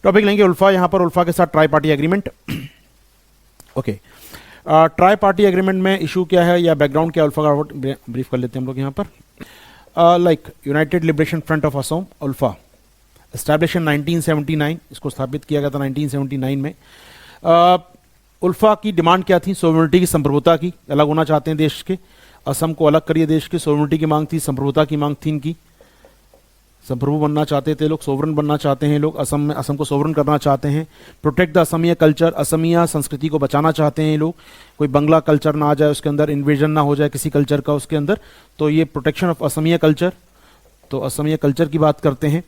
Topic लेंगे उल्फा, यहाँ पर उल्फा के साथ try party agreement. Okay, try party agreement में इशू क्या है या बैकग्राउंड क्या है उल्फा का ब्रीफ कर लेते हैं हम लोग यहाँ पर। Like United Liberation Front of Assam ULFA establish in 1979, इसको स्थापित किया गया था 1979 में। उल्फा की डिमांड क्या थी? सोवरेनिटी की, संप्रभुता की, अलग होना चाहते हैं देश के, असम को अलग करिए देश की, सोवरेनिटी की मांग थी, संप्रभुता की मांग थी इनकी, संप्रभु बनना चाहते थे लोग, सोवरन बनना चाहते हैं लोग, असम में असम को सोवरन करना चाहते हैं, protect the Asamiya culture, Asamiya संस्कृति को बचाना चाहते हैं लोग, कोई बंगला कल्चर ना आ जाए उसके अंदर, इन्वेजन ना हो जाए किसी कल्चर का उसके अंदर, तो ये प्रोटेक्शन ऑफ असमिया कल्चर, तो असमिया कल्चर की बात करते हैं।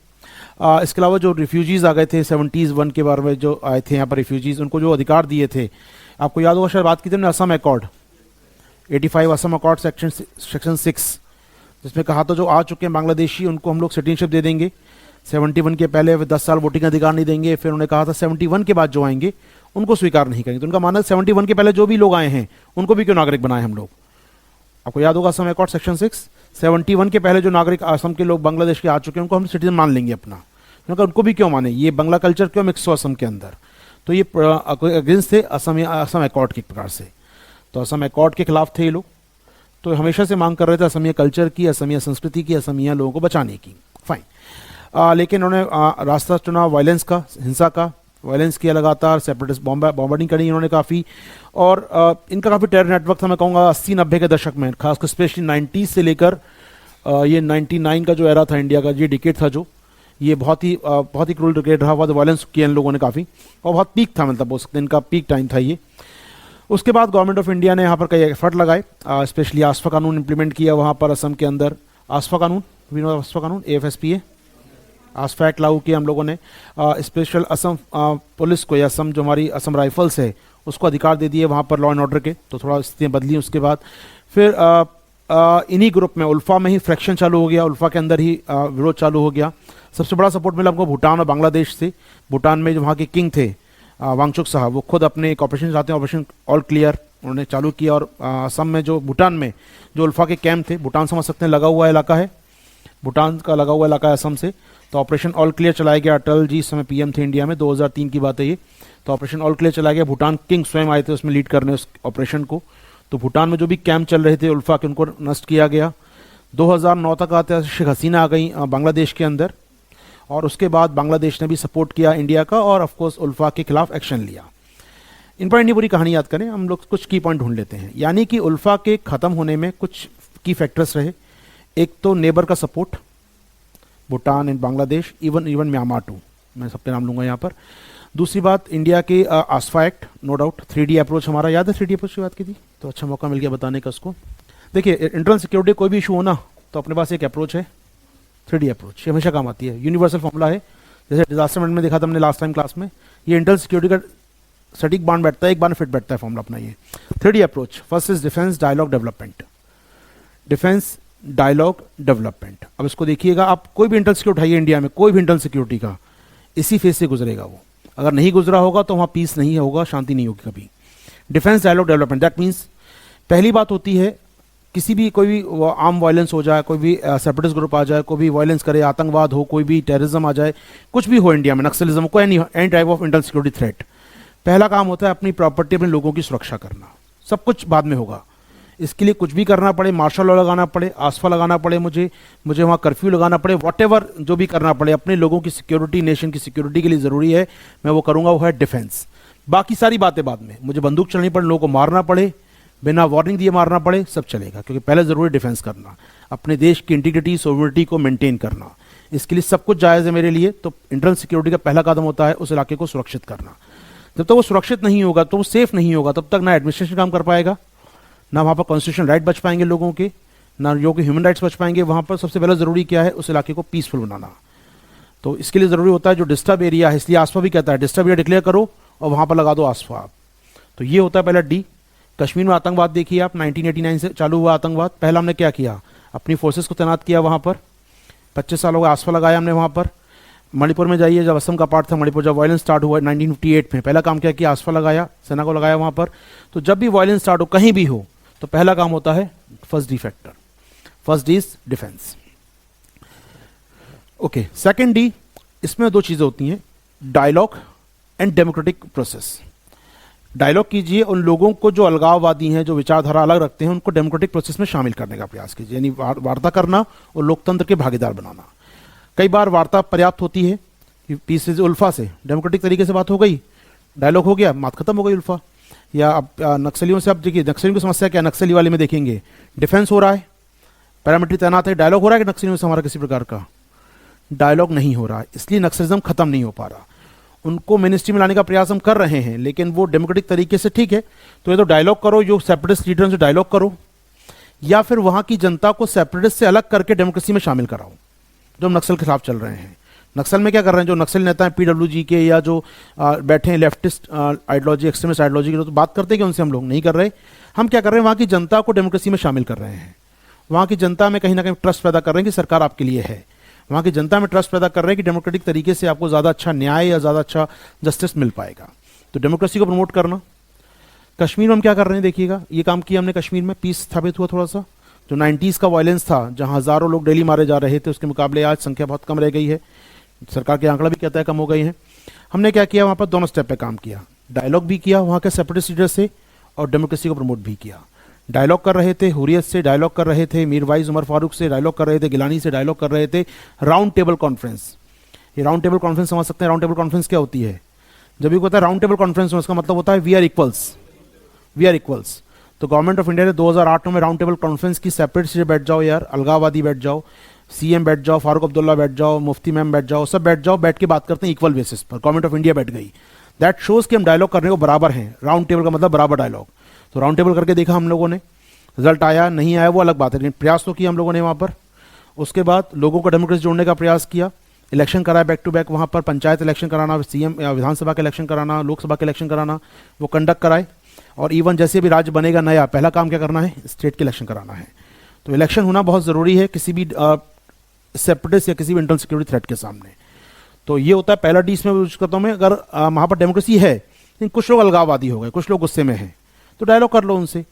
इसके अलावा जो रिफ्यूजीज़ आ गए थे 71 के बारे में जो आए थे यहाँ पर रिफ्यूजीज़, उनको जो अधिकार दिए थे, आपको याद होगा शायद बात की थी हमने Assam accord 85 Assam accord section 6, जिसमें कहा था जो आ चुके हैं बांग्लादेशी उनको हम लोग सिटीजनशिप दे देंगे। 71 के पहले 10 साल वोटिंग अधिकार नहीं देंगे। फिर उन्होंने कहा था 71 के बाद जो आएंगे उनको स्वीकार नहीं करेंगे। तो उनका मानना है 71 के पहले जो भी लोग आए हैं उनको भी क्यों नागरिक बनाए हम लोग। आपको याद होगा असम अकॉर्ड सेक्शन 6, 71 के पहले जो नागरिक असम के लोग बांग्लादेश के आ चुके हैं उनको हम सिटीजन मान लेंगे अपना। उन्होंने कहा उनको भी क्यों माने, ये बंगला कल्चर क्यों मिक्स हो असम के अंदर। तो ये अगेंस्ट थे असम अकॉर्ड के प्रकार से, तो असम अकॉर्ड के खिलाफ थे ये लोग। तो हमेशा से मांग कर रहे थे असमिया कल्चर की, असमिया संस्कृति की, असमिया लोगों को बचाने की। फाइन, लेकिन उन्होंने रास्ता चुना वायलेंस का, हिंसा का, वायलेंस किया लगातार, सेपरेटिस्ट बॉम्बार्डिंग करी इन्होंने काफ़ी, और इनका काफ़ी टेरर नेटवर्क था मैं कहूँगा 80-90 के दशक में, खासकर स्पेशली 90 से लेकर ये 99 का जो एरा था इंडिया का, ये डिकेड था जो, ये बहुत ही क्रूल डिकेड रहा, बहुत वायलेंस किया इन लोगों ने काफ़ी, और बहुत पीक था, मतलब उस दिन का पीक टाइम था ये। उसके बाद गवर्नमेंट ऑफ इंडिया ने यहाँ पर कई एफर्ट लगाए, स्पेशली आसफा कानून इंप्लीमेंट किया वहाँ पर असम के अंदर। आसफा कानून, आसफा कानून AFSPA, आसफा एक्ट लागू किया हम लोगों ने। स्पेशल असम पुलिस को या असम जो हमारी असम राइफल्स है उसको अधिकार दे दिए वहाँ पर लॉ एंड ऑर्डर के, तो थोड़ा स्थितियाँ बदली। उसके बाद फिर इन्हीं ग्रुप में उल्फा में ही फ्रैक्शन चालू हो गया, उल्फा के अंदर ही विरोध चालू हो गया। सबसे बड़ा सपोर्ट मिला हमको भूटान और बांग्लादेश से। भूटान में जो वहाँ के किंग थे वांगचुक साहब, वो खुद अपने एक ऑपरेशन चाहते हैं, ऑपरेशन ऑल क्लियर उन्होंने चालू किया। और असम में जो भूटान में जो उल्फा के कैंप थे, भूटान समझ सकते हैं लगा हुआ इलाका है, भूटान का लगा हुआ इलाका है असम से, तो ऑपरेशन ऑल क्लियर चलाया गया। अटल जी इस समय PM थे इंडिया में, 2003 की बात है ये। तो ऑपरेशन ऑल क्लियर चलाया गया, भूटान किंग स्वयं आए थे उसमें लीड करने उस ऑपरेशन को। तो भूटान में जो भी कैंप चल रहे थे उल्फा के, उनको नष्ट किया गया। 2009 तक आते शेख हसीना आ गई बांग्लादेश के अंदर, और उसके बाद बांग्लादेश ने भी सपोर्ट किया इंडिया का, और ऑफकोर्स उल्फा के खिलाफ एक्शन लिया। इन पर इतनी पूरी कहानी याद करें, हम लोग कुछ की पॉइंट ढूंढ लेते हैं। यानी कि उल्फा के ख़त्म होने में कुछ की फैक्टर्स रहे। एक तो नेबर का support, Bhutan and Bangladesh, even Myanmar too, मैं सबके नाम लूँगा यहाँ पर। दूसरी बात इंडिया के AFSPA act, no doubt 3D approach, हमारा याद है 3D अप्रोच की बात की थी, तो अच्छा मौका मिल गया बताने का उसको। देखिए इंटरनल सिक्योरिटी कोई भी इशू हो ना, तो अपने पास एक अप्रोच है 3D अप्रोच, ये हमेशा काम आती है, यूनिवर्सल फॉर्मूला है। जैसे डिजास्टर मैनेजमेंट में देखा था हमने लास्ट टाइम क्लास में, ये इंटरनल सिक्योरिटी का सटीक बांध बैठता है, एक बार फिट बैठता है फॉर्मूला अपना ये 3D approach. First is defence, dialogue, development. Defence, dialogue, development. अब इसको देखिएगा, आप कोई भी इंटरनल सिक्योरिटी उठाइए इंडिया में, कोई भी इंटरनल सिक्योरिटी का, इसी फेज से गुजरेगा वो। अगर नहीं गुजरा होगा तो वहाँ पीस नहीं होगा, शांति नहीं होगी कभी। Defence, dialogue, development, that means पहली बात होती है किसी भी कोई भी आर्म वायलेंस हो जाए, कोई भी सेपरेटिस्ट ग्रुप आ जाए, कोई भी वायलेंस करे, आतंकवाद हो, कोई भी टेररिज्म आ जाए, कुछ भी हो इंडिया में, नक्सलिज्म, कोई any type of internal security threat, पहला काम होता है अपनी प्रॉपर्टी, अपने लोगों की सुरक्षा करना। सब कुछ बाद में होगा। इसके लिए कुछ भी करना पड़े, मार्शल लॉ लगाना पड़े, आसफा लगाना पड़े, मुझे वहाँ कर्फ्यू लगाना पड़े, वॉटेवर जो भी करना पड़े, अपने लोगों की सिक्योरिटी, नेशन की सिक्योरिटी के लिए ज़रूरी है, मैं वो करूँगा, वो है डिफेंस। बाकी सारी बातें बाद में, मुझे बंदूक चलानी पड़े, लोगों को मारना पड़े, बिना वार्निंग दिए मारना पड़े, सब चलेगा, क्योंकि पहले ज़रूरी डिफेंस करना, अपने देश की इंटीग्रिटी, सोवरेनिटी को मेंटेन करना। इसके लिए सब कुछ जायज़ है मेरे लिए। तो इंटरनल सिक्योरिटी का पहला कदम होता है उस इलाके को सुरक्षित करना। जब तक वो सुरक्षित नहीं होगा, तो वो सेफ नहीं होगा, तब तक ना एडमिनिस्ट्रेशन काम कर पाएगा, ना वहाँ पर कॉन्स्टिट्यूशन राइट बच पाएंगे लोगों के, ना लोगों के ह्यूमन राइट्स बच पाएंगे। वहाँ पर सबसे पहले ज़रूरी क्या है, उस इलाके को पीसफुल बनाना। तो इसके लिए ज़रूरी होता है जो डिस्टर्ब एरिया है, इसलिए आसफा भी कहता है डिस्टर्ब एरिया डिक्लेयर करो और वहाँ पर लगा दो आसफा। तो ये होता है पहला डी। कश्मीर में आतंकवाद देखिए आप, 1989 से चालू हुआ आतंकवाद। पहला हमने क्या किया, अपनी फोर्सेस को तैनात किया वहाँ पर, 25 साल हो गए, आसफा लगाया हमने वहाँ पर। मणिपुर में जाइए, जब असम का पार्ट था मणिपुर, जब वायलेंस स्टार्ट हुआ 1958 में, पहला काम क्या किया, आसफा लगाया, सेना को लगाया वहाँ पर। तो जब भी वायलेंस स्टार्ट हो कहीं भी हो, तो पहला काम होता है first D factor, first D is defence. Okay, second D, इसमें दो चीज़ें होती हैं। Dialogue and democratic process. Dialogue कीजिए उन लोगों को जो अलगाववादी हैं, जो विचारधारा अलग रखते हैं, उनको डेमोक्रेटिक प्रोसेस में शामिल करने का प्रयास कीजिए, यानी वार्ता करना और लोकतंत्र के भागीदार बनाना। कई बार वार्ता पर्याप्त होती है कि पीस उल्फा से डेमोक्रेटिक तरीके से बात हो गई, डायलॉग हो गया, बात खत्म हो गई उल्फा। या अब नक्सलियों से आप देखिए, नक्सलियों की समस्या क्या, नक्सली वाले में देखेंगे डिफेंस हो रहा है, पैरामिलिट्री तैनात है, डायलॉग हो रहा है कि नक्सलियों से हमारा किसी प्रकार का डायलॉग नहीं हो रहा है, इसलिए नक्सलिज्म खत्म नहीं हो पा रहा। उनको मिनिस्ट्री में लाने का प्रयास हम कर रहे हैं, लेकिन वो डेमोक्रेटिक तरीके से ठीक है, तो ये तो डायलॉग करो, जो सेपरेटिस्ट लीडर से डायलॉग करो, या फिर वहां की जनता को सेपरेटिस्ट से अलग करके डेमोक्रेसी में शामिल कराओ, जो हम नक्सल के खिलाफ चल रहे हैं। नक्सल में क्या कर रहे हैं, जो नक्सल नेता हैं PWG के, या जो बैठे हैं लेफ्टिस्ट आइडियोलॉजी, एक्सट्रीमिस्ट आइडियोलॉजी के, तो बात करते हैं कि उनसे हम लोग नहीं कर रहे। हम क्या कर रहे हैं, वहाँ की जनता को डेमोक्रेसी में शामिल कर रहे हैं, वहाँ की जनता में कहीं ना कहीं ट्रस्ट पैदा कर रहे हैं कि सरकार आपके लिए है, वहाँ की जनता में ट्रस्ट पैदा कर रहे हैं कि डेमोक्रेटिक तरीके से आपको ज़्यादा अच्छा न्याय या ज़्यादा अच्छा जस्टिस मिल पाएगा। तो डेमोक्रेसी को प्रमोट करना। कश्मीर में हम क्या कर रहे हैं, देखिएगा, ये काम किया हमने कश्मीर में, पीस स्थापित हुआ थोड़ा सा। जो 90s का वायलेंस था, जहाँ हज़ारों लोग डेली मारे जा रहे थे, उसके मुकाबले आज संख्या बहुत कम रह गई है, सरकार के आंकड़ा भी कहता है कम हो गई है। हमने क्या किया, वहाँ पर दोनों स्टेप पे काम किया, डायलॉग भी किया वहाँ के सेपरेटिस्ट लीडर से और डेमोक्रेसी को प्रमोट भी किया। डायलॉग कर रहे थे हुर्रियत से, डायलॉग कर रहे थे मीरवाइज उमर फारूक से, डायलॉग कर रहे थे गिलानी से, डायलॉग कर रहे थे राउंड टेबल कॉन्फ्रेंस। ये राउंड टेबल कॉन्फ्रेंस समझ सकते हैं, राउंड टेबल कॉन्फ्रेंस क्या होती है, जब भी होता है राउंड टेबल कॉन्फ्रेंस में उसका मतलब होता है we are equals, we are equals. तो गवर्नमेंट ऑफ इंडिया ने 2008 में राउंड टेबल कॉन्फ्रेंस की, सेपरेट से बैठ जाओ यार, अलगाववादी बैठ जाओ, CM बैठ जाओ, फारूक अब्दुल्ला बैठ जाओ, मुफ्ती मैम बैठ जाओ, सब बैठ जाओ, बैठ के बात करते हैं इक्वल बेसिस पर। गवर्नमेंट ऑफ इंडिया बैठ गई, दैट शोज कि हम डायलॉग करने को बराबर हैं, राउंड टेबल का मतलब बराबर डायलॉग। तो राउंड टेबल करके देखा हम लोगों ने, रिजल्ट आया नहीं आया वो अलग बात है, लेकिन प्रयास तो किया हम लोगों ने वहाँ पर। उसके बाद लोगों को डेमोक्रेसी जोड़ने का प्रयास किया, इलेक्शन कराया बैक टू बैक, वहाँ पर पंचायत इलेक्शन कराना, CM या विधानसभा का इलेक्शन कराना, लोकसभा का इलेक्शन कराना, वो कंडक्ट कराए। और इवन जैसे भी राज्य बनेगा नया, पहला काम क्या करना है, स्टेट के इलेक्शन कराना है। तो इलेक्शन होना बहुत ज़रूरी है किसी भी सेपरेटिस्ट या किसी भी इंटरनल सिक्योरिटी थ्रेट के सामने। तो ये होता है पहला डी इसमें यूज करता हूँ मैं। अगर वहाँ पर डेमोक्रेसी है लेकिन कुछ लोग अलगाववादी हो गए, कुछ लोग गुस्से में हैं, तो डायलॉग कर लो उनसे।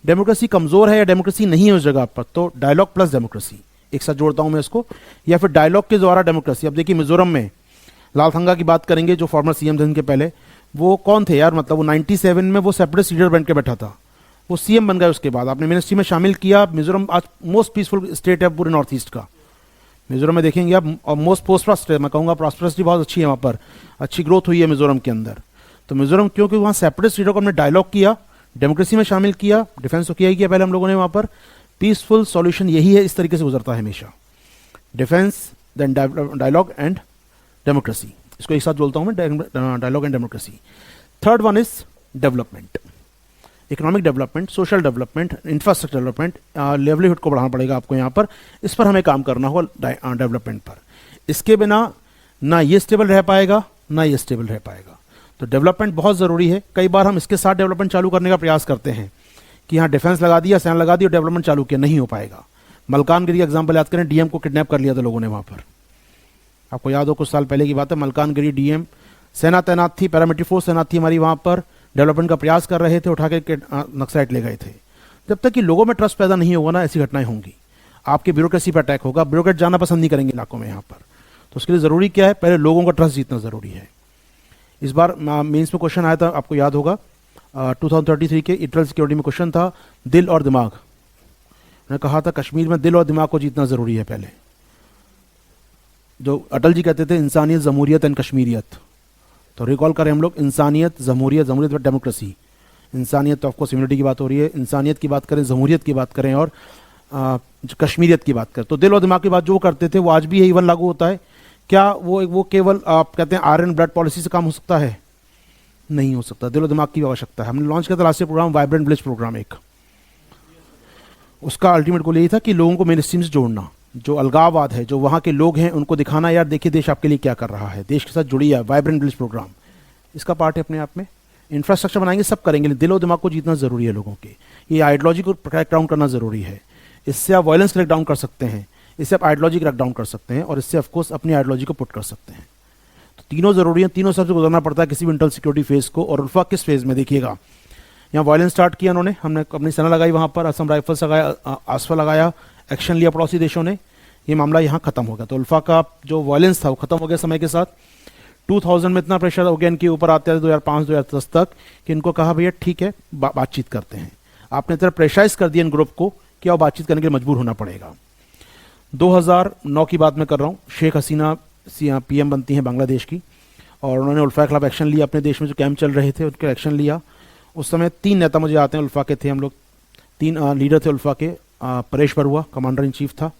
डेमोक्रेसी कमज़ोर है या डेमोक्रेसी नहीं है उस जगह पर, तो डायलॉग प्लस डेमोक्रेसी एक साथ जोड़ता हूँ मैं इसको, या फिर डायलॉग के द्वारा डेमोक्रेसी। अब देखिए मिजोरम में लालथंगा की बात करेंगे, जो फॉर्मर CM थे उनके पहले, वो कौन थे यार, मतलब वो 97 में वो सेपरेटिस्ट लीडर बन के बैठा था, वो CM बन गए, उसके बाद आपने मिनिस्ट्री में शामिल किया। मिजोरम आज मोस्ट पीसफुल स्टेट है पूरे नॉर्थ ईस्ट का। मिजोरम में देखेंगे आप, और मोस्ट प्रोस्परस स्टेट, मैं कहूँगा प्रॉस्परिटी बहुत अच्छी है वहाँ पर, अच्छी ग्रोथ हुई है मिजोरम के अंदर। तो मिजोरम क्योंकि वहाँ सेपरेटिस्ट लीडर को हमने डायलॉग किया, डेमोक्रेसी में शामिल किया, डिफेंस तो किया ही किया पहले हम लोगों ने वहाँ पर। पीसफुल सॉल्यूशन यही है, इस तरीके से गुजरता है हमेशा, defence then dialogue and democracy. इसको एक साथ बोलता हूँ मैं, dialogue and democracy. Third one is development, economic development, social development, infrastructure development, livelihood को बढ़ाना पड़ेगा आपको यहाँ पर, इस पर हमें काम करना होगा डेवलपमेंट पर। इसके बिना ना ये स्टेबल रह पाएगा ना ये स्टेबल रह पाएगा। तो डेवलपमेंट बहुत ज़रूरी है। कई बार हम इसके साथ डेवलपमेंट चालू करने का प्रयास करते हैं कि यहाँ डिफेंस लगा दिया, सेना लगा दी और डेवलपमेंट चालू किया, नहीं हो पाएगा। मलकानगिरी एग्जाम्पल याद करें, DM को किडनैप कर लिया था लोगों ने वहाँ पर, आपको याद हो कुछ साल पहले की बात है। मलकानगिरी DM, सेना तैनात थी, पैरामिलिट्री फोर्स तैनात थी हमारी वहाँ पर, डेवलपमेंट का प्रयास कर रहे थे, उठा के नक्सलाइट ले गए थे। जब तक कि लोगों में ट्रस्ट पैदा नहीं होगा ना, ऐसी घटनाएं होंगी, आपकी ब्यूरोक्रेसी पर अटैक होगा, ब्यूरोक्रेट जाना पसंद नहीं करेंगे इलाकों में यहाँ पर। तो उसके लिए ज़रूरी क्या है, पहले लोगों का ट्रस्ट जीतना ज़रूरी है। इस बार मेंस में क्वेश्चन आया था, आपको याद होगा 2033 के इंटरनल सिक्योरिटी में क्वेश्चन था, दिल और दिमाग। मैंने कहा था कश्मीर में दिल और दिमाग को जीतना ज़रूरी है पहले। जो अटल जी कहते थे इंसानियत, जमहूरियत एंड कश्मीरियत, तो रिकॉल करें हम लोग, इंसानियत, जमहूरियत, जमहूरियत और डेमोक्रेसी। इंसानियत तो ऑफकोर्स ह्यूमनिटी की बात हो रही है, इंसानियत की बात करें, जमहूरियत की बात करें और कश्मीरियत की बात करें। तो दिल और दिमाग की बात जो करते थे वो आज भी इवन लागू होता है क्या? वो केवल आप कहते हैं आयरन ब्लड पॉलिसी से काम हो सकता है? नहीं हो सकता, दिल और दिमाग की आवश्यकता है। हमने लॉन्च किया था राष्ट्रीय प्रोग्राम वाइब्रेंट विलेज प्रोग्राम एक, उसका अल्टीमेट गोल यही था कि लोगों को मेन स्ट्रीम से जोड़ना, जो अलगाववाद है, जो वहाँ के लोग हैं उनको दिखाना यार देखिए देश आपके लिए क्या कर रहा है, देश के साथ जुड़ी है। वाइब्रेंट विलेज प्रोग्राम इसका पार्ट है अपने आप में। इंफ्रास्ट्रक्चर बनाएंगे, सब करेंगे, दिल और दिमाग को जीतना ज़रूरी है लोगों के। ये आइडियोलॉजी को क्रैक डाउन करना ज़रूरी है। इससे आप वायलेंस क्रैक डाउन कर सकते हैं, इससे आप आइडियोलॉजी क्रैक डाउन कर सकते हैं और इससे ऑफकोर्स अपनी आइडियोलॉजी को पुट कर सकते हैं। तो तीनों ज़रूरी हैं, तीनों सबसे गुजरना पड़ता है किसी भी इंटरनल सिक्योरिटी फेज़ को। और उल्फा किस फेज़ में देखिएगा, यहाँ वायलेंस स्टार्ट किया उन्होंने, हमने अपनी सेना लगाई वहाँ पर, असम राइफल्स लगाया, आसफा लगाया, एक्शन लिया पड़ोसी देशों ने, ये मामला यहाँ खत्म हो गया। तो उल्फा का जो वायलेंस था वो खत्म हो गया समय के साथ। 2000 में इतना प्रेशर हो गया इनके ऊपर आते हैं 2005-2010 तक कि इनको कहा भैया ठीक है बातचीत करते हैं। आपने तरह प्रेशराइज कर दिया इन ग्रुप को कि अब बातचीत करने के लिए मजबूर होना पड़ेगा। 2009 की बात मैं कर रहा हूँ, शेख हसीना पीएम बनती हैं बांग्लादेश की, और उन्होंने उल्फा के खिलाफ एक्शन लिया। अपने देश में जो कैंप चल रहे थे उनके एक्शन लिया। उस समय 3 नेता मुझे आते हैं उल्फा के थे, हम लोग 3 लीडर थे उल्फा के। Paresh Baruah commander in chief था,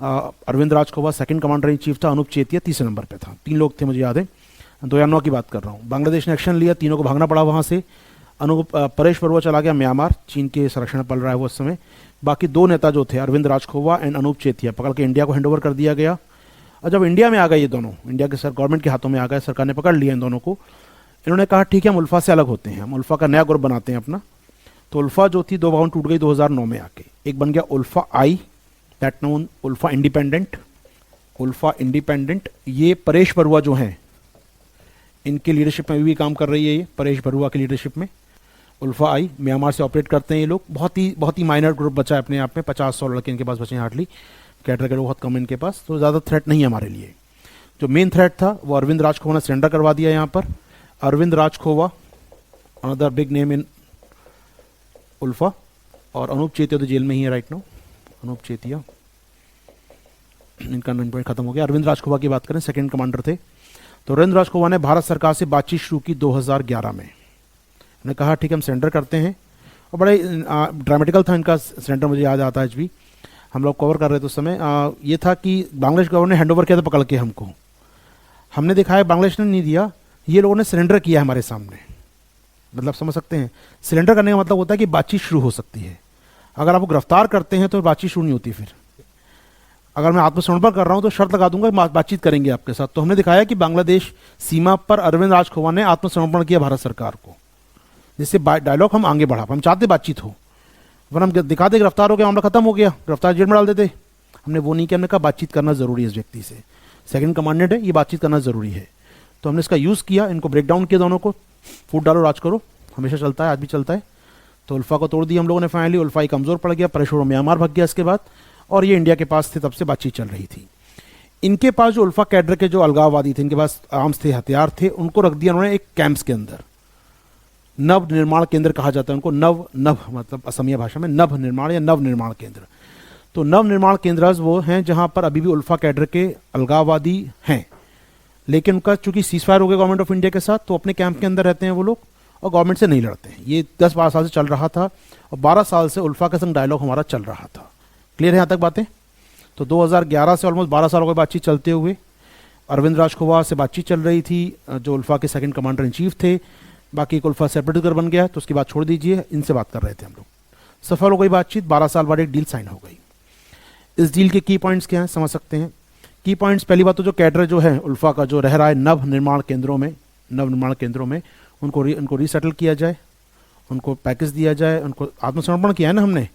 Arvind Rajkhowa second commander in chief था, अनूप चेतिया तीसरे नंबर पे था। 3 लोग थे, मुझे याद है। 2009 की बात कर रहा हूँ। बांग्लादेश ने एक्शन लिया, तीनों को भागना पड़ा वहाँ से। परेश बरुआ चला गया म्यांमार, चीन के संरक्षण में पल रहा है वो उस समय। बाकी 2 नेता जो थे अरविंद राजखोवा एंड अनूप चेतिया पकड़ के इंडिया को हैंडओवर कर दिया गया। और जब इंडिया में आ गए ये दोनों, इंडिया के गवर्नमेंट के हाथों में आ गए, सरकार ने पकड़ लिया इन दोनों को। इन्होंने कहा ठीक है हम उल्फा से अलग होते हैं, हम उल्फा का नया ग्रुप बनाते हैं अपना। तो उल्फा जो थी 2 भागों टूट गई 2009 में आके। एक बन गया ULFA I, that known ULFA independent. ULFA independent ये परेश बरुआ जो हैं इनके लीडरशिप में भी काम कर रही है, ये परेश बरुआ की लीडरशिप में उल्फा आई। म्यांमार से ऑपरेट करते हैं ये लोग। बहुत ही माइनर ग्रुप बचा है अपने आप में, 50-100 लड़के इनके पास बचे हैं हार्डली। कैडर के लोग बहुत कम इनके पास, तो ज़्यादा थ्रेट नहीं है हमारे लिए। जो मेन थ्रेट था वो अरविंद राजखोवा ने सरेंडर करवा दिया यहाँ पर। Arvind Rajkhowa another big name in ULFA, और अनूप चेतिया तो जेल में ही है राइट नाउ। अनूप चेतिया इनका 9 पॉइंट खत्म हो गया। अरविंद राजखोवा की बात करें, सेकंड कमांडर थे। तो अरविंद राजखोवा ने भारत सरकार से बातचीत शुरू की 2011 में। उन्होंने कहा ठीक है हम सरेंडर करते हैं, और बड़े ड्रामेटिकल था इनका सरेंडर, मुझे याद आता है आज भी। हम लोग कवर कर रहे थे उस समय। ये था कि बांग्लादेश गवर्नमेंट ने हैंडओवर किया था पकड़ के हमको, हमने दिखाया, बांग्लादेश ने नहीं दिया, ये लोगों ने सरेंडर किया हमारे सामने। मतलब समझ सकते हैं, सरेंडर करने का मतलब होता है कि बातचीत शुरू हो सकती है। अगर आपको गिरफ्तार करते हैं तो बातचीत शुरू नहीं होती। फिर अगर मैं आत्मसमर्पण कर रहा हूं तो शर्त लगा दूंगा बातचीत करेंगे आपके साथ। तो हमने दिखाया कि बांग्लादेश सीमा पर अरविंद राजखोवा ने आत्मसमर्पण किया भारत सरकार को, जिससे डायलॉग हम आगे बढ़ा। हम चाहते बातचीत हो, वरना हम दिखाते गिरफ्तार हो गया, मामला खत्म हो गया, गिरफ्तार जेल में डाल देते। हमने वो नहीं किया, हमने कहा बातचीत करना जरूरी है इस व्यक्ति से, सेकंड कमांडेंट है, ये बातचीत करना जरूरी है। तो हमने इसका यूज़ किया, इनको ब्रेक डाउन किया दोनों को। फूट डालो राज करो हमेशा चलता है, आज भी चलता है। तो उल्फा को तोड़ दिया हम लोगों ने फाइनली। उल्फा ही कमज़ोर पड़ गया, परेशोर म्यांमार भाग गया इसके बाद, और ये इंडिया के पास थे, तब से बातचीत चल रही थी। इनके पास जो उल्फा कैडर के जो अलगाववादी थे, इनके पास आर्म्स थे, हथियार थे, उनको रख दिया उन्होंने एक कैंप्स के अंदर। नव निर्माण केंद्र कहा जाता है उनको। नव मतलब असमिया भाषा में नव निर्माण या नव निर्माण केंद्र। तो नव निर्माण केंद्र वो हैं जहां पर अभी भी उल्फा कैडर के अलगाववादी हैं, लेकिन उनका चूंकि सीजफायर हो गया गवर्नमेंट ऑफ इंडिया के साथ, तो अपने कैंप के अंदर रहते हैं वो लोग और गवर्नमेंट से नहीं लड़ते हैं। ये 10-12 साल से चल रहा था, और 12 साल से उल्फा के संग डायलॉग हमारा चल रहा था। क्लियर है यहाँ तक बातें? तो 2011 से ऑलमोस्ट 12 सालों की बातचीत चलते हुए अरविंद राजखोवा से बातचीत चल रही थी, जो उल्फा के सेकंड कमांडर इन चीफ थे। बाकी एक उल्फा सेपरेटिस्ट बन गया, तो उसकी बात छोड़ दीजिए, इनसे बात कर रहे थे हम लोग। सफल हो गई बातचीत, 12 साल बाद एक डील साइन हो गई। इस डील के की पॉइंट्स क्या हैं समझ सकते हैं। की पॉइंट्स, पहली बात तो जो कैडर जो है उल्फा का जो रह रहा है नव निर्माण केंद्रों में उनको रीसेटल किया जाए, उनको पैकेज दिया जाए। उनको आत्मसमर्पण किया है ना हमने,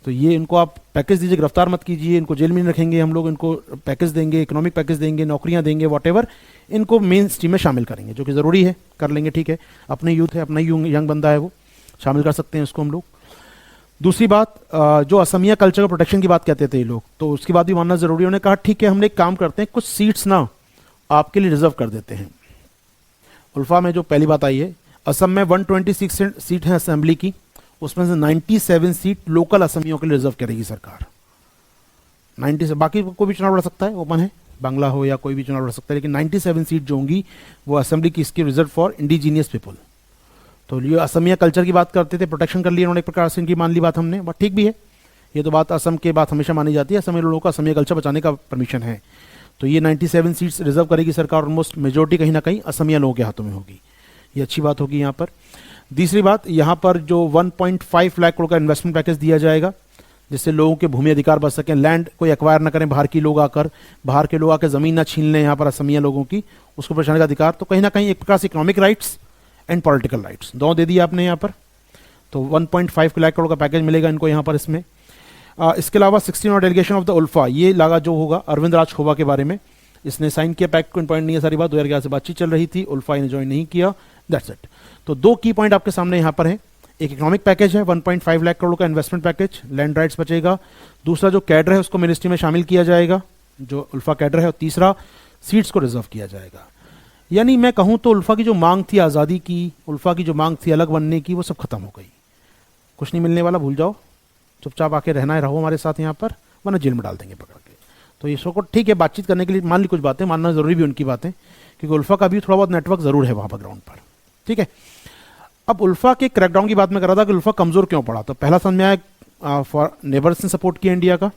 तो ये इनको आप पैकेज दीजिए, गिरफ्तार मत कीजिए, इनको जेल में नहीं रखेंगे हम लोग, इनको पैकेज देंगे, इकोनॉमिक पैकेज देंगे, नौकरियां देंगे, वॉटेवर, इनको मेन स्ट्रीम में शामिल करेंगे, जो कि ज़रूरी है, कर लेंगे, ठीक है। अपने यूथ है, अपना यंग बंदा है, वो शामिल कर सकते हैं उसको हम लोग। दूसरी बात, जो असमिया कल्चर प्रोटेक्शन की बात कहते थे ये लोग, तो उसकी बात भी मानना जरूरी है। उन्होंने कहा ठीक है हमने एक काम करते हैं, कुछ सीट्स ना आपके लिए रिजर्व कर देते हैं। उल्फा में जो पहली बात आई है, असम में 126 सीट है असेंबली की, उसमें से 97 सीट लोकल असमियों के लिए रिजर्व करेगी सरकार। 90 से बाकी कोई भी चुनाव लड़ सकता है, ओपन है, बांग्ला हो या कोई भी चुनाव लड़ सकता है, लेकिन 97 सीट जो होंगी वो असेंबली की इसकी रिजर्व फॉर इंडिजीनियस पीपल। तो ये असमिया कल्चर की बात करते थे, प्रोटेक्शन कर लिया उन्होंने एक प्रकार से, इनकी मान ली बात हमने, बट ठीक भी है, ये तो बात असम के बात हमेशा मानी जाती है, असमिया लोगों का असमिया कल्चर बचाने का परमिशन है। तो ये 97 सीट्स रिजर्व करेगी सरकार, ऑलमोस्ट मेजोरिटी कहीं ना कहीं असमिया लोगों के हाथों में होगी, ये अच्छी बात होगी यहाँ पर। तीसरी बात, यहाँ पर जो 1.5 लाख करोड़ का इन्वेस्टमेंट पैकेज दिया जाएगा, जिससे लोगों के भूमि अधिकार बढ़ सकें, लैंड कोई एक्वायर ना करें बाहर के लोग आकर ज़मीन ना छीन लें यहाँ पर असमिया लोगों की, उसको बचाने का अधिकार। तो कहीं ना कहीं एक प्रकार से economic rights and political rights दोनों दे दिया आपने यहाँ पर। तो 1.5 लाख करोड़ का पैकेज मिलेगा इनको यहाँ पर इसमें। इसके अलावा 16 और डेलीगेशन ऑफ द उल्फा, ये लगा जो होगा अरविंद राजखोवा के बारे में, इसने साइन किया, पैक्ट कोई पॉइंट नहीं है, सारी बात 2011 से बातचीत चल रही थी, उल्फा ने ज्वाइन नहीं किया, दैट्स इट। तो 2 की पॉइंट आपके सामने यहाँ पर है, एक इकोनॉमिक पैकेज है 1.5 लाख करोड़ का इन्वेस्टमेंट पैकेज, लैंड राइट्स बचेगा। दूसरा जो कैडर है उसको मिनिस्ट्री में शामिल किया जाएगा, जो उल्फा कैडर है, और तीसरा सीट्स को रिजर्व किया जाएगा। यानी मैं कहूँ तो उल्फा की जो मांग थी आज़ादी की, उल्फा की जो मांग थी अलग बनने की, वो सब खत्म हो गई। कुछ नहीं मिलने वाला, भूल जाओ, चुपचाप आके रहना है, रहो हमारे साथ यहाँ पर, वरना जेल में डाल देंगे पकड़ के। तो ये को ठीक है, बातचीत करने के लिए मान ली कुछ बातें, मानना ज़रूरी भी उनकी बातें, क्योंकि उल्फा का भी थोड़ा बहुत नेटवर्क ज़रूर है वहाँ पर ग्राउंड पर। ठीक है, अब उल्फा के क्रैकडाउन की बात मैं कर रहा था कि उल्फा कमज़ोर क्यों पड़ा। तो पहला समझ में आया, फॉर नेबर्स ने सपोर्ट किया इंडिया का।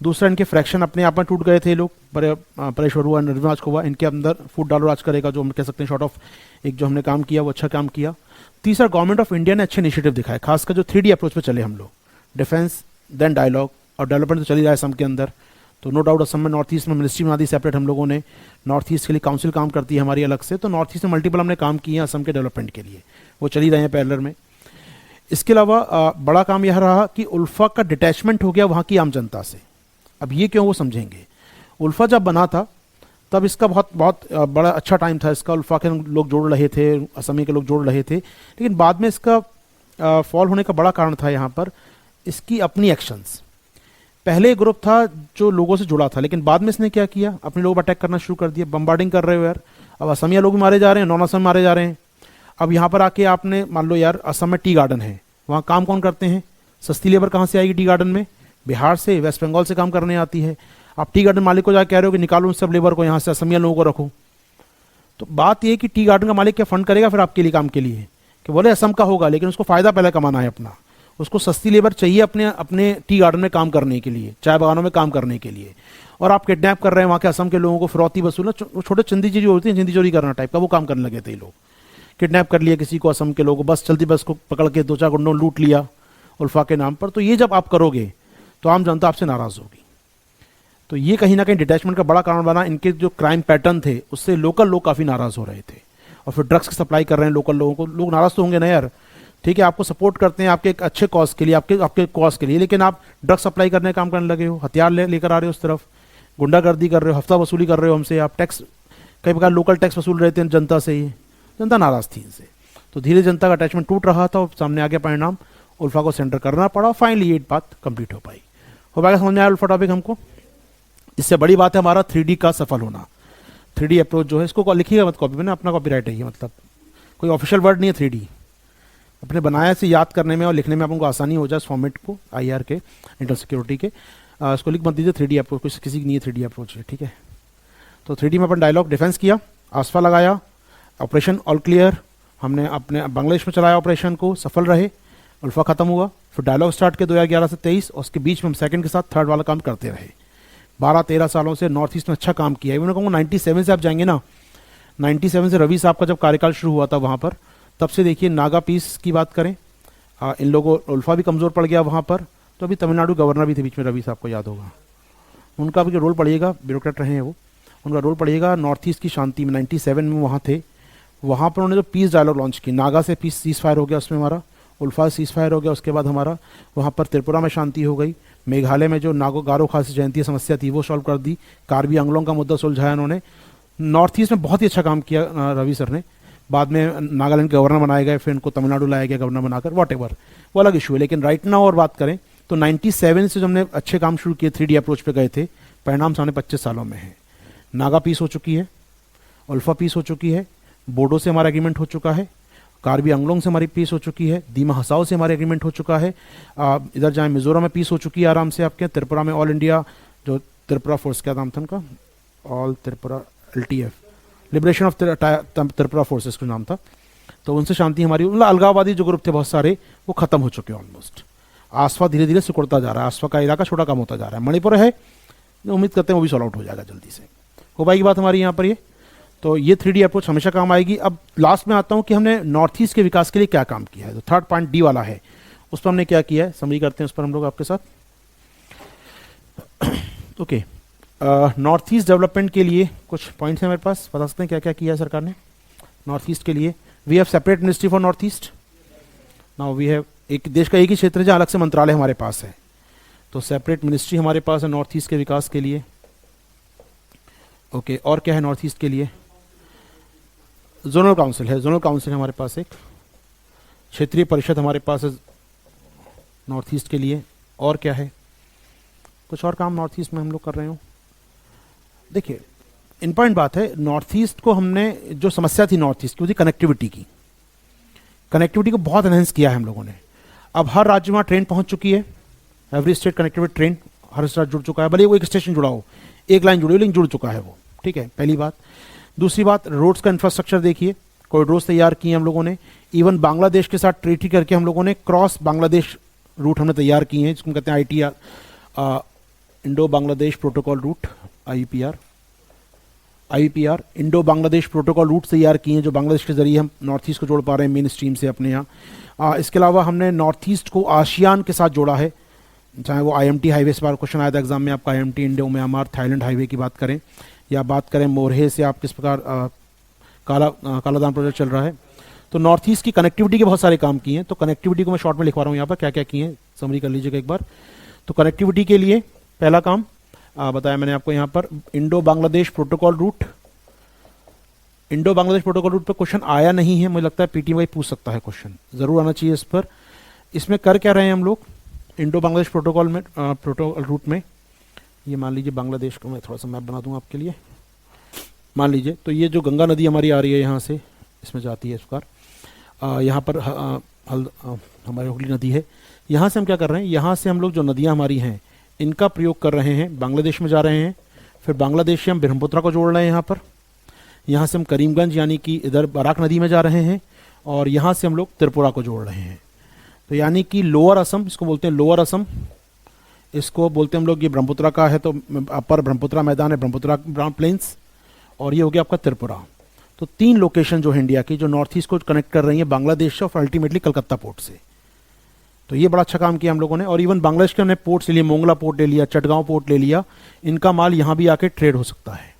दूसरा, इनके फ्रैक्शन अपने आप में टूट गए थे, लोग परेश्वर हुआ, निर्विवाज को हुआ, इनके अंदर फूट डालो राज करेगा, जो हम कह सकते हैं शॉर्ट ऑफ एक जो हमने काम किया वो अच्छा काम किया। तीसरा, गवर्नमेंट ऑफ इंडिया ने अच्छे इनिशिएटिव दिखाए, खासकर जो 3D अप्रोच पे चले हम लोग, डिफेंस देन डायलॉग, और डेवलपमेंट तो चल ही रहा है असम के अंदर। तो नो डाउट असम में नॉर्थ ईस्ट में मिनिस्ट्री बना दी सेपरेट हम लोगों ने, नॉर्थ ईस्ट के लिए काउंसिल काम करती है हमारी अलग से। तो नॉर्थ ईस्ट में मल्टीपल हमने काम किए हैं असम के डेवलपमेंट के लिए, वो चल ही रहे हैं पैरेलल में। इसके अलावा बड़ा काम यह रहा कि उल्फा का डिटैचमेंट हो गया वहाँ की आम जनता से। अब ये क्यों, वो समझेंगे। उल्फा जब बना था तब इसका बहुत बहुत बड़ा अच्छा टाइम था इसका, उल्फा के लोग जोड़ रहे थे, असमी के लोग जोड़ रहे थे। लेकिन बाद में इसका फॉल होने का बड़ा कारण था यहाँ पर इसकी अपनी एक्शंस। पहले ग्रुप था जो लोगों से जुड़ा था, लेकिन बाद में इसने क्या किया, अपने लोगों पर अटैक करना शुरू कर दिया, बम्बार्डिंग कर रहे हो यार। अब असमिया लोग भी मारे जा रहे हैं, नॉन असम मारे जा रहे हैं। अब यहाँ पर आके आपने मान लो यार, असम में टी गार्डन है, वहाँ काम कौन करते हैं, सस्ती लेबर कहाँ से आएगी टी गार्डन में, बिहार से, वेस्ट बंगाल से काम करने आती है। आप टी गार्डन मालिक को जाकर कह रहे हो कि निकालो उन सब लेबर को यहाँ से, असमिया लोगों को रखो। तो बात यह कि टी गार्डन का मालिक क्या फंड करेगा फिर आपके लिए, काम के लिए, कि बोले असम का होगा, लेकिन उसको फ़ायदा पहले कमाना है अपना, उसको सस्ती लेबर चाहिए अपने अपने टी गार्डन में काम करने के लिए, चाय बागानों में काम करने के लिए। और आप किडनैप कर रहे हैं वहाँ के असम के लोगों को, फिरौती वसूलना, छोटे चंदी चीज़ होती है, चंदी चोरी करना टाइप का, वो काम करने लगे थे ये लोग। किडनैप कर लिया किसी को, असम के लोगों को, बस चलती बस को पकड़ के 2-4 गुंडों लूट लिया उल्फा के नाम पर। तो ये जब आप करोगे तो आम जनता आपसे नाराज़ होगी। तो ये कहीं ना कहीं डिटैचमेंट का बड़ा कारण बना। इनके जो क्राइम पैटर्न थे उससे लोकल लोग काफ़ी नाराज़ हो रहे थे, और फिर ड्रग्स की सप्लाई कर रहे हैं लोकल लोगों को, लोग नाराज़ तो होंगे ना यार। ठीक है, आपको सपोर्ट करते हैं आपके एक अच्छे कॉज के लिए, आपके कॉज के लिए, लेकिन आप ड्रग्स सप्लाई करने का काम करने लगे हो, हथियार लेकर आ रहे हो उस तरफ, गुंडागर्दी कर रहे हो, हफ्ता वसूली कर रहे हो हमसे, आप टैक्स कई प्रकार लोकल टैक्स वसूल रहे थे जनता से, ही जनता नाराज़ थी इनसे। तो धीरे जनता का अटैचमेंट टूट रहा था, और सामने आ गया परिणाम, उल्फा को सेंटर करना पड़ा, फाइनली ये बात कंप्लीट हो पाई। हो पाएगा समझ में आया उल्फा टॉपिक हमको। इससे बड़ी बात है हमारा 3D का सफल होना। 3D अप्रोच जो है, इसको लिखिएगा मत कॉपी में ना, अपना कॉपीराइट है ये, मतलब कोई ऑफिशियल वर्ड नहीं है 3D। अपने बनाया से याद करने में और लिखने में आपको आसानी हो जाए इस फॉर्मेट को, IR के, इंटर सिक्योरिटी के। इसको लिख मत दीजिए 3D अप्रोच, किसी की नहीं है 3D अप्रोच है, ठीक है। तो 3D में अपन डायलॉग डिफेंस किया, आसफा लगाया, ऑपरेशन ऑल क्लियर, हमने अपने बांग्लादेश में चलाया ऑपरेशन को, सफल रहे, उल्फा खत्म हुआ। फिर डायलॉग स्टार्ट किया 2011 से 23, और उसके बीच में हम सेकंड के साथ थर्ड वाला काम करते रहे। 12-13 सालों से नॉर्थ ईस्ट में अच्छा काम किया है। मैं कहूँगा 97 से आप जाएंगे ना, 97 से रवि साहब का जब कार्यकाल शुरू हुआ था वहाँ पर, तब से देखिए नागा पीस की बात करें, इन लोगों, उल्फा भी कमज़ोर पड़ गया वहाँ पर। तो अभी तमिलनाडु गवर्नर भी थे बीच में, रवि साहब को याद होगा, उनका भी रोल पड़ेगा, ब्यूरोक्रेट रहे हैं वो, उनका रोल पड़ेगा नॉर्थ ईस्ट की शांति में। 97 में वहाँ थे, वहाँ पर उन्होंने जो पीस डायलॉग लॉन्च की, नागा से पीस सीज फायर हो गया, उसमें हमारा उल्फा सीज फायर हो गया। उसके बाद हमारा वहाँ पर त्रिपुरा में शांति हो गई, मेघालय में जो नागो गारो खासी जयंती समस्या थी वो सॉल्व कर दी, कार्बी आंगलोंग का मुद्दा सुलझाया उन्होंने। नॉर्थ ईस्ट में बहुत ही अच्छा काम किया रवि सर ने। बाद में नागालैंड के गवर्नर बनाए गए, फिर इनको तमिलनाडु लाया गया गवर्नर बनाकर, वॉट एवर, वो अलग इशू है। लेकिन राइट नाउ और बात करें तो 97 से जो हमने अच्छे काम शुरू किए, 3D अप्रोच पे गए थे, परिणाम सामने 25 सालों में है। नागा पीस हो चुकी है, उल्फा पीस हो चुकी है, बोडो से हमारा एग्रीमेंट हो चुका है, कार्बी आंगलोंग से हमारी पीस हो चुकी है, दीमा हसाओ से हमारा एग्रीमेंट हो चुका है, इधर जाए मिजोरम में पीस हो चुकी है आराम से आपके, त्रिपुरा में ऑल इंडिया जो त्रिपुरा फोर्स, क्या नाम था उनका, all Tripura LTF, liberation of Tripura forces का नाम था। तो उनसे शांति हमारी, मतलब अलगाववादी जो ग्रुप थे बहुत सारे, वो खत्म हो चुके हैं ऑलमोस्ट। आसफा धीरे धीरे सिकुड़ता जा रहा है, आसफा का इलाका छोटा कम होता जा रहा है। मणिपुर है, उम्मीद करते हैं वो भी सॉल्व आउट हो जाएगा जल्दी से, हो पाएगी बात हमारी यहाँ पर ये। तो ये 3D अप्रोच हमेशा काम आएगी। अब लास्ट में आता हूँ कि हमने नॉर्थ ईस्ट के विकास के लिए क्या काम किया है। तो थर्ड पॉइंट D वाला है, उस पर हमने क्या किया है, समरी करते हैं उस पर हम लोग आपके साथ। ओके, नॉर्थ ईस्ट डेवलपमेंट के लिए कुछ पॉइंट्स हैं मेरे पास, बता सकते हैं क्या क्या किया है सरकार ने नॉर्थ ईस्ट के लिए। We have separate ministry for north east now, we have, एक देश का एक ही क्षेत्र है जहाँ अलग से मंत्रालय हमारे पास है, तो सेपरेट मिनिस्ट्री हमारे पास है नॉर्थ ईस्ट के विकास के लिए। ओके, और क्या है नॉर्थ ईस्ट के लिए, जोनल काउंसिल है, जोनल काउंसिल हमारे पास, एक क्षेत्रीय परिषद हमारे पास है नॉर्थ ईस्ट के लिए। और क्या है, कुछ और काम नॉर्थ ईस्ट में हम लोग कर रहे हो। देखिए इंपॉर्टेंट बात है, नॉर्थ ईस्ट को हमने, जो समस्या थी नॉर्थ ईस्ट की, वो थी कनेक्टिविटी की। कनेक्टिविटी को बहुत एनहेंस किया है हम लोगों ने। अब हर राज्य में ट्रेन पहुंच चुकी है, एवरी स्टेट कनेक्टेड ट्रेन, हर राज्य जुड़ चुका है, भले वो एक स्टेशन जुड़ा हो, एक लाइन जुड़ी हो, लेकिन जुड़ चुका है वो, ठीक है, पहली बात। दूसरी बात, रोड्स का इंफ्रास्ट्रक्चर देखिए, कॉरिडोर्स तैयार किए हम लोगों ने। इवन बांग्लादेश के साथ ट्रीटी करके हम लोगों ने क्रॉस बांग्लादेश रूट हमने तैयार किए हैं, जिसको कहते हैं ITR, Indo Bangladesh protocol root, IPR, Indo Bangladesh protocol root तैयार किए हैं, जो बांग्लादेश के जरिए हम नॉर्थ ईस्ट को जोड़ पा रहे हैं मेन स्ट्रीम से अपने यहाँ। इसके अलावा हमने नॉर्थ ईस्ट को आसियान के साथ जोड़ा है, चाहे वो IMT हाईवे से बार क्वेश्चन आया था एग्जाम में आपका, IMT Indo Myanmar Thailand highway की बात करें, या बात करें मोरहे से आप किस प्रकार कालादान प्रोजेक्ट चल रहा है। तो नॉर्थ ईस्ट की कनेक्टिविटी के बहुत सारे काम किए हैं। तो कनेक्टिविटी को मैं शॉर्ट में लिखवा रहा हूँ यहाँ पर, क्या क्या किए हैं समरी कर लीजिएगा एक बार। तो कनेक्टिविटी के लिए पहला काम बताया मैंने आपको यहाँ पर, Indo Bangladesh protocol root. Indo Bangladesh protocol root पर क्वेश्चन आया नहीं है, मुझे लगता है PTM भाई पूछ सकता है, क्वेश्चन जरूर आना चाहिए इस पर। इसमें कर क्या रहे हैं हम लोग इंडो बांग्लादेश प्रोटोकॉल में, प्रोटोकॉल रूट में, ये मान लीजिए बांग्लादेश को मैं थोड़ा सा मैप बना दूँ आपके लिए। मान लीजिए तो ये जो गंगा नदी हमारी आ रही है यहाँ से, इसमें जाती है इस प्रकार, यहाँ पर हमारी हुगली नदी है, यहाँ से हम क्या कर रहे हैं, यहाँ से हम लोग जो नदियाँ हमारी हैं इनका प्रयोग कर रहे हैं, बांग्लादेश में जा रहे हैं, फिर बांग्लादेश से हम ब्रह्मपुत्रा को जोड़ रहे हैं यहाँ से हम करीमगंज यानी कि इधर बराक नदी में जा रहे हैं, और यहाँ से हम लोग त्रिपुरा को जोड़ रहे हैं। तो यानी कि लोअर असम, इसको बोलते हैं लोअर असम, इसको बोलते हैं हम लोग, ये ब्रह्मपुत्रा का है तो अपर ब्रह्मपुत्रा मैदान है, ब्रह्मपुत्रा प्लेन्स, और ये हो गया आपका त्रिपुरा। तो 3 लोकेशन जो है इंडिया की, जो नॉर्थ ईस्ट को कनेक्ट कर रही है बांग्लादेश से और अल्टीमेटली कलकत्ता पोर्ट से। तो ये बड़ा अच्छा काम किया हम लोगों ने। और इवन बांग्लादेश के हमने पोर्ट्स ले लिए, मोंगला पोर्ट ले लिया, चटगांव पोर्ट ले लिया, इनका माल यहाँ भी आके ट्रेड हो सकता है।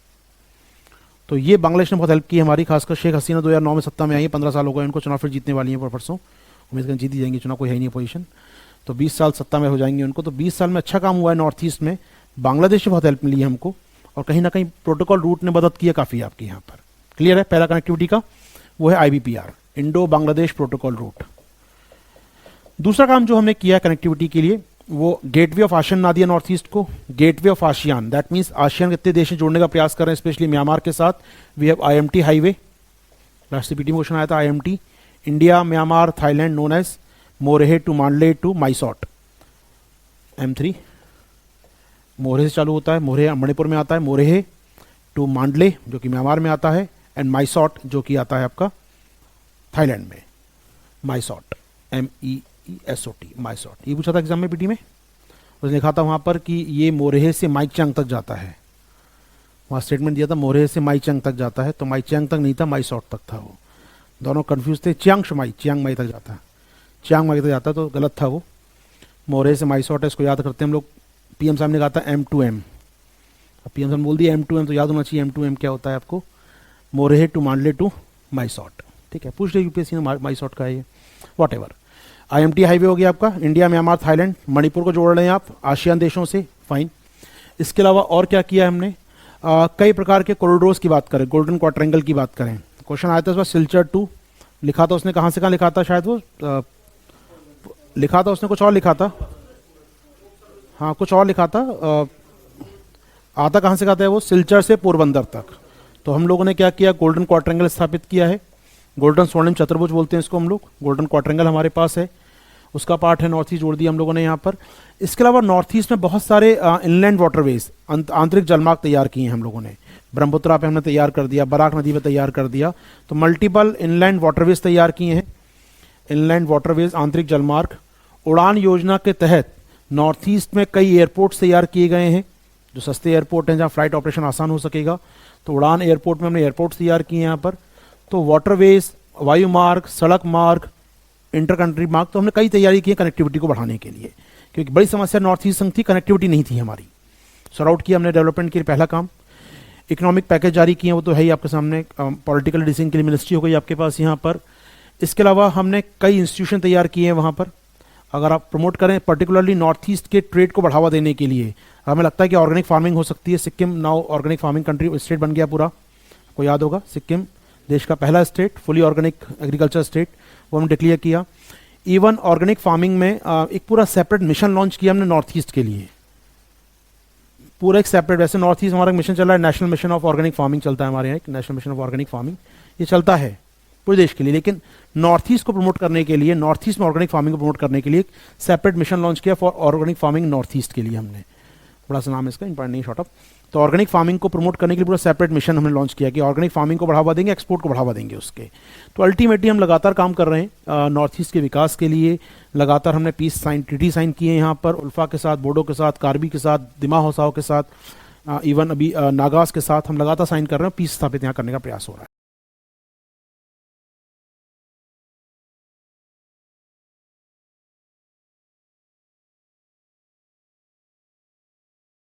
तो ये बांग्लादेश ने बहुत हेल्प की हमारी, खासकर शेख हसीना 2009 में सत्ता में आई है, 15 साल हो गए उनको, चुनाव फिर जीतने वाली हैं परसों, उम्मीद करें जीत ही जाएंगी, चुनाव कोई है नहीं अपोजिशन, तो 20 साल सत्ता में हो जाएंगे उनको। तो 20 साल में अच्छा काम हुआ है नॉर्थ ईस्ट में, बांग्लादेश से बहुत हेल्प मिली है हमको, और कहीं ना कहीं प्रोटोकॉल रूट ने मदद की है काफ़ी आपकी यहाँ पर। क्लियर है, पहला कनेक्टिविटी का वो है IBPR, Indo Bangladesh protocol root. दूसरा काम जो हमने किया कनेक्टिविटी के लिए, वो गेटवे ऑफ आसियान बना दिया नॉर्थ ईस्ट को, gateway of ASEAN, that means ASEAN के इतने देश जोड़ने का प्रयास कर रहे हैं, स्पेशली म्यांमार के साथ। We have IMT highway, last PTM question आया था, IMT India Myanmar Thailand known as Moreh to Mandalay to Mae Sot, M3 Moreh से चालू होता है, मोरहे मणिपुर में आता है, मोरहे टू मांडले जो कि म्यांमार में आता है, एंड माइसॉट जो कि आता है आपका थाईलैंड में, माइसॉट MEESOT, माइसॉट। ये पूछा था एग्जाम में PT में, उसने लिखा था वहाँ पर कि ये मोरहे से माइचंग तक जाता है, वहाँ स्टेटमेंट दिया था मोरहे से माइचंग तक जाता है, तो माइचंग तक नहीं था, माइसॉट तक था, वो दोनों कंफ्यूज थे। चियांग माई तक जाता है, चियांग माई तक जाता है, तो गलत था वो, मोरहे से माइसॉट है, इसको याद करते हैं हम लोग। PM साहब ने कहा था M2M, अब PM साहब बोल दिया M2M, तो याद होना चाहिए M2M क्या होता है आपको, मोरहे टू मांडले टू माइसॉट, ठीक है, पूछ रहे UPSC ने माइसॉट का है ये, वॉट एवर। IMT हाईवे हो गया आपका, इंडिया म्यांमार थाईलैंड मणिपुर को जोड़ रहे हैं आप आसियान देशों से, फाइन। इसके अलावा और क्या किया हमने, कई प्रकार के कॉरिडोर्स की बात करें, गोल्डन क्वाड्रेंगल की बात करें, क्वेश्चन आया था इस बार सिलचर 2 लिखा था उसने, कहाँ से कहाँ लिखा था, शायद वो लिखा था उसने, कुछ और लिखा था, हाँ कुछ और लिखा था, आता कहाँ से कहता है वो, सिलचर से पोरबंदर तक। तो हम लोगों ने क्या किया, गोल्डन क्वाड्रेंगल स्थापित किया है, गोल्डन स्वर्णिम चतुर्भुज बोलते हैं इसको हम लोग, गोल्डन क्वाड्रेंगल हमारे पास है, उसका पार्ट है नॉर्थ ईस्ट जोड़ दिया हम लोगों ने यहाँ पर। इसके अलावा नॉर्थ ईस्ट में बहुत सारे इनलैंड वाटरवेज, आंतरिक जलमार्ग तैयार किए हैं हम लोगों ने, ब्रह्मपुत्रा पे हमने तैयार कर दिया, बराक नदी पे तैयार कर दिया, तो मल्टीपल इनलैंड वाटरवेज तैयार किए हैं, इनलैंड वाटरवेज आंतरिक जलमार्ग। उड़ान योजना के तहत नॉर्थ ईस्ट में कई एयरपोर्ट्स तैयार किए गए हैं, जो सस्ते एयरपोर्ट हैं जहाँ फ्लाइट ऑपरेशन आसान हो सकेगा, तो उड़ान एयरपोर्ट में हमने एयरपोर्ट्स तैयार किए हैं यहाँ पर। तो वाटरवेज, वायु मार्ग, सड़क मार्ग, इंटर कंट्री मार्ग, तो हमने कई तैयारी की है कनेक्टिविटी को बढ़ाने के लिए, क्योंकि बड़ी समस्या नॉर्थ ईस्ट संग थी, कनेक्टिविटी नहीं थी हमारी। सॉर्ट आउट किया हमने डेवलपमेंट के लिए, पहला काम। इकोनॉमिक पैकेज जारी किए, वो तो है ही आपके सामने, पॉलिटिकल डिसीजन के लिए मिनिस्ट्री हो गई आपके पास यहाँ पर। इसके अलावा हमने कई इंस्टीट्यूशन तैयार किए हैं वहाँ पर, अगर आप प्रमोट करें पर्टिकुलरली नॉर्थ ईस्ट के ट्रेड को बढ़ावा देने के लिए, हमें लगता है कि ऑर्गेनिक फार्मिंग हो सकती है। Sikkim now organic farming country state बन गया पूरा, आपको याद होगा, सिक्किम देश का पहला state fully organic agriculture state, वो हमने डिक्लेयर किया। इवन ऑर्गेनिक फार्मिंग में एक पूरा सेपरेट मिशन लॉन्च किया हमने नॉर्थ ईस्ट के लिए, पूरा एक सेपरेट, वैसे नॉर्थ ईस्ट हमारा मिशन चल रहा है, national mission of organic farming चलता है हमारे यहाँ, एक national mission of organic farming ये चलता है पूरे देश के लिए, लेकिन नॉर्थ ईस्ट को प्रमोट करने के लिए, नॉर्थ ईस्ट में ऑर्गेनिक फार्मिंग को प्रमोट करने के लिए एक सेपरेट मिशन लॉन्च किया for organic farming north east के लिए हमने, बड़ा सा नाम है इसका, इंपॉर्टेंट नहीं शॉर्ट अप। तो ऑर्गेनिक फार्मिंग को प्रमोट करने के लिए पूरा सेपरेट मिशन हमने लॉन्च किया कि ऑर्गेनिक फार्मिंग को बढ़ावा देंगे, एक्सपोर्ट को बढ़ावा देंगे उसके। तो अल्टीमेटली हम लगातार काम कर रहे हैं नॉर्थ ईस्ट के विकास के लिए, लगातार हमने पीस साइन ट्रीटी साइन किए हैं यहाँ पर उल्फा के साथ, बोडो के साथ, कार्बी के साथ, दिमा हौसाओं के साथ, इवन अभी नागास के साथ हम लगातार साइन कर रहे हैं, पीस स्थापित यहाँ करने का प्रयास हो रहा है।